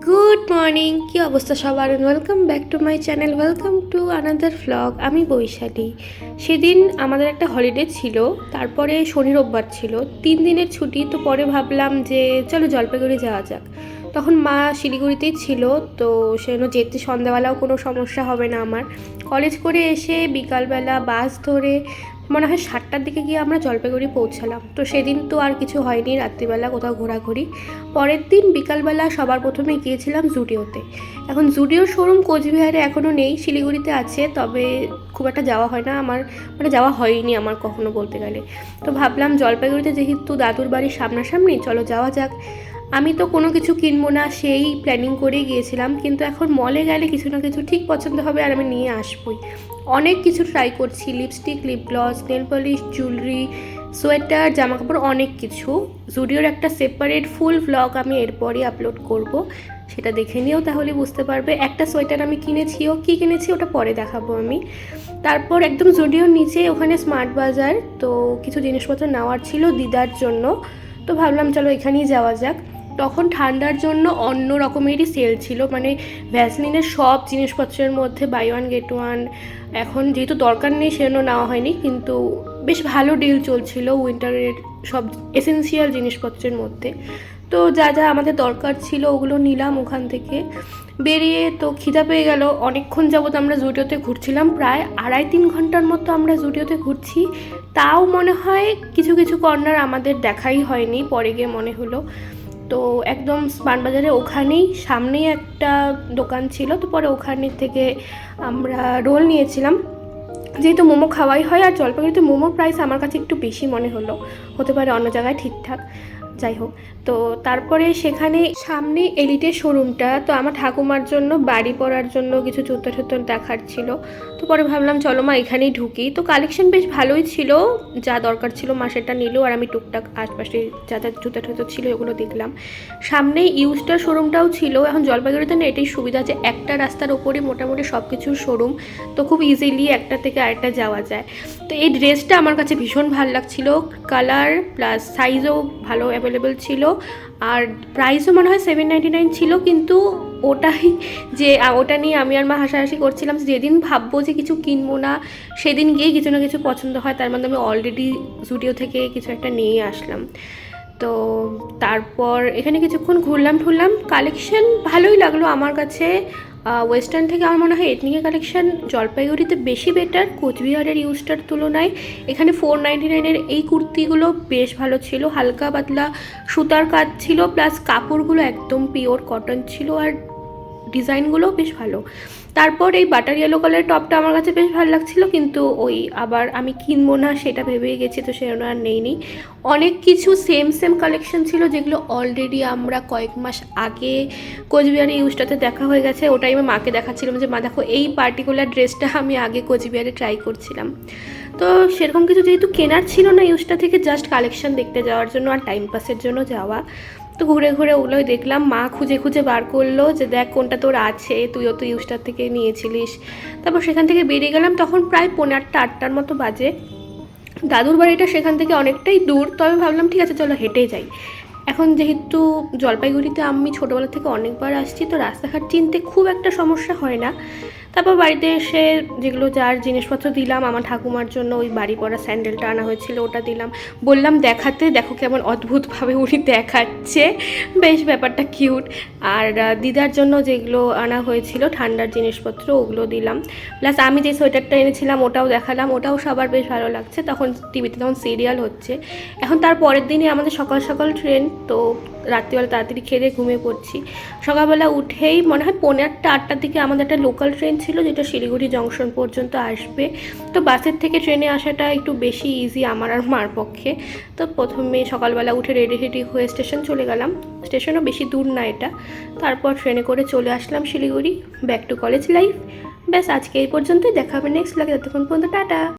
Good morning, কী অবস্থা সবার? Welcome back to my channel, welcome to another vlog. আমি বৈশালী। সেদিন আমাদের একটা হলিডে ছিল, তারপরে শনি রোববার ছিল, 3 দিনের ছুটি। তো পরে ভাবলাম যে চলো জলপাইগুড়ি যাওয়া যাক। তখন মা শিলিগুড়িতেই ছিল, তো সেজন্য যেতে সন্ধ্যাবেলাও কোনো সমস্যা হবে না আমার। কলেজ করে এসে বিকালবেলা বাস ধরে মনে হয় 7টার দিকে গিয়ে আমরা জলপাইগুড়ি পৌঁছালাম। তো সেদিন তো আর কিছু হয়নি, রাত্রিবেলা কোথাও ঘোরাঘুরি। পরের দিন বিকালবেলা সবার প্রথমে গিয়েছিলাম জুডিওতে। এখন জুডিওর শোরুম কোচবিহারে এখনও নেই, শিলিগুড়িতে আছে, তবে খুব একটা যাওয়া হয় না আমার, মানে যাওয়া হয়নি আমার কখনো বলতে গেলে। তো ভাবলাম জলপাইগুড়িতে যেহেতু দাদুর বাড়ির সামনাসামনি, চলো যাওয়া যাক। আমি তো কোনো কিছু কিনবো না সেই প্ল্যানিং করেই গিয়েছিলাম, কিন্তু এখন মলে গেলে কিছু না কিছু ঠিক পছন্দ হবে আর আমি নিয়ে আসবই। অনেক কিছু ট্রাই করছি, lipstick, lip gloss, nail polish, jewellery, sweater, জামাকাপড়, অনেক কিছু। জুডিওর একটা সেপারেট ফুল ভ্লগ আমি এরপরই আপলোড করব, সেটা দেখে নিয়েও তাহলে বুঝতে পারবে। একটা সোয়েটার আমি কিনেছিও, কী কিনেছি ওটা পরে দেখাবো আমি। তারপর একদম জুডিওর নিচে ওখানে স্মার্ট বাজার, তো কিছু জিনিসপত্র নেওয়ার ছিল দিদার জন্য, তো ভাবলাম চলো এখানেই যাওয়া যাক। তখন ঠান্ডার জন্য অন্য রকমেরই সেল ছিল, মানে ভ্যাসলিনের সব জিনিসপত্রের মধ্যে বাই ওয়ান গেট ওয়ান। এখন যেহেতু দরকার নেই সেজন্য নেওয়া হয়নি, কিন্তু বেশ ভালো ডিল চলছিল উইন্টারের সব এসেন্সিয়াল জিনিসপত্রের মধ্যে। তো যা যা আমাদের দরকার ছিল ওগুলো নিলাম ওখান থেকে। বেরিয়ে তো খিদা পেয়ে গেল, অনেকক্ষণ যাবত আমরা জুডিওতে ঘুরছিলাম, প্রায় 2.5-3 ঘন্টার মতো আমরা জুডিওতে ঘুরছি। তাও মনে হয় কিছু কিছু কর্নার আমাদের দেখাই হয়নি, পরে গিয়ে মনে হলো। তো একদম বানবাজারে ওখানেই সামনেই একটা দোকান ছিল, তো পরে ওখানে থেকে আমরা রোল নিয়েছিলাম। যেহেতু মোমো খাওয়াই হয়, আর জলপাইগুড়িতে মোমোর প্রাইস আমার কাছে একটু বেশি মনে হলো, হতে পারে অন্য জায়গায় ঠিকঠাক, যাই হোক। তো তারপরে সেখানে সামনে এলিটের শোরুমটা, তো আমার ঠাকুমার জন্য বাড়ি পরার জন্য কিছু জুতো টুতো দেখার ছিল। তো পরে ভাবলাম চলো মা এখানেই ঢুকি। তো কালেকশন বেশ ভালোই ছিল, যা দরকার ছিল মা সেটা নিল, আর আমি টুকটাক আশপাশে যা যা জুতো টুতো ছিল ওগুলো দেখলাম। সামনে ইউজটার শোরুমটাও ছিল। এখন জলপাইগুড়িতে না এটাই সুবিধা যে একটা রাস্তার ওপরে মোটামুটি সব কিছুর শোরুম, তো খুব ইজিলি একটা থেকে আরেকটা যাওয়া যায়। তো এই ড্রেসটা আমার কাছে ভীষণ ভালো লাগছিল, কালার প্লাস সাইজও ভালো অ্যাভেলেবেল ছিল, আর প্রাইসও মনে হয় 799 ছিল। কিন্তু ওটাই যে ওটা নিয়ে আমি আর মা হাসাহাসি করছিলাম, যেদিন ভাববো যে কিছু কিনবো না সেদিন গিয়ে কিছু না কিছু পছন্দ হয়, তার মধ্যে আমি অলরেডি জুডিও থেকে কিছু একটা নিয়ে আসলাম। তো তারপর এখানে কিছুক্ষণ ঘুরলাম ঠুরলাম, কালেকশন ভালোই লাগলো আমার কাছে। ওয়েস্টার্ন থেকে আমার মনে হয় এথনিকের কালেকশন জলপাইগুড়িতে বেশি বেটার কোচবিহারের ইউজটার তুলনায়। এখানে 499-এর এই কুর্তিগুলো বেশ ভালো ছিল, হালকা পাতলা সুতার কাজ ছিল, প্লাস কাপড়গুলো একদম পিওর কটন ছিল, আর ডিজাইনগুলোও বেশ ভালো। তারপর এই বাটার ইয়েলো কালারের টপটা আমার কাছে বেশ ভালো লাগছিলো, কিন্তু ওই আবার আমি কিনবো না সেটা ভেবেই গেছি, তো সেজন্য আর নেইনি। অনেক কিছু সেম সেম কালেকশন ছিল যেগুলো অলরেডি আমরা কয়েক মাস আগে কোচবিহারে ইউজটাতে দেখা হয়ে গেছে। ওটাই আমি মাকে দেখাচ্ছিলাম যে মা দেখো এই পার্টিকুলার ড্রেসটা আমি আগে কোচবিহারে ট্রাই করছিলাম। তো সেরকম কিছু যেহেতু কেনার ছিল না ইউজটা থেকে, জাস্ট কালেকশন দেখতে যাওয়ার জন্য আর টাইম পাসের জন্য যাওয়া। তো ঘুরে ঘুরে ওগুলোই দেখলাম, মা খুঁজে খুঁজে বার করলো যে দেখ কোনটা তোর আছে, তুইও তো ইউজটার থেকে নিয়েছিলিস। তারপর সেখান থেকে বেরিয়ে গেলাম, তখন প্রায় 7:30-8টার মতো বাজে। দাদুর বাড়িটা সেখান থেকে অনেকটাই দূর, তবে ভাবলাম ঠিক আছে চলো হেঁটেই যাই। এখন যেহেতু জলপাইগুড়িতে আমি ছোটোবেলা থেকে অনেকবার আসছি, তো রাস্তাঘাট চিনতে খুব একটা সমস্যা হয় না। তারপর বাড়িতে এসে যেগুলো যার জিনিসপত্র দিলাম, আমার ঠাকুমার জন্য ওই বাড়ি পরা স্যান্ডেলটা আনা হয়েছিল ওটা দিলাম, বললাম দেখাতে, দেখো কেমন অদ্ভুতভাবে উনি দেখাচ্ছে, বেশ ব্যাপারটা কিউট। আর দিদার জন্য যেগুলো আনা হয়েছিল ঠান্ডার জিনিসপত্র ওগুলো দিলাম, প্লাস আমি যে সোয়েটারটা এনেছিলাম ওটাও দেখালাম, ওটাও সবার বেশ ভালো লাগছে। তখন টিভিতে তখন সিরিয়াল হচ্ছে। এখন তার পরের দিনই আমাদের সকাল সকাল ট্রেন, তো রাত্রিবেলা তাড়াতাড়ি খেয়ে দিয়ে ঘুমিয়ে পড়ছি। সকালবেলা উঠেই মনে হয় 7:45-8টার দিকে আমাদের একটা লোকাল ট্রেন ছিল যেটা শিলিগুড়ি জংশন পর্যন্ত আসবে। তো বাসের থেকে ট্রেনে আসাটা একটু বেশি ইজি আমার আর মার পক্ষে। তো প্রথমে সকালবেলা উঠে রেডি হেডি হয়ে স্টেশন চলে গেলাম, স্টেশনও বেশি দূর না এটা। তারপর ট্রেনে করে চলে আসলাম Siliguri, back to college life. ব্যাস আজকে এই পর্যন্তই, দেখা হবে নেক্সট লাগে, ততক্ষণ পর্যন্ত টাটা।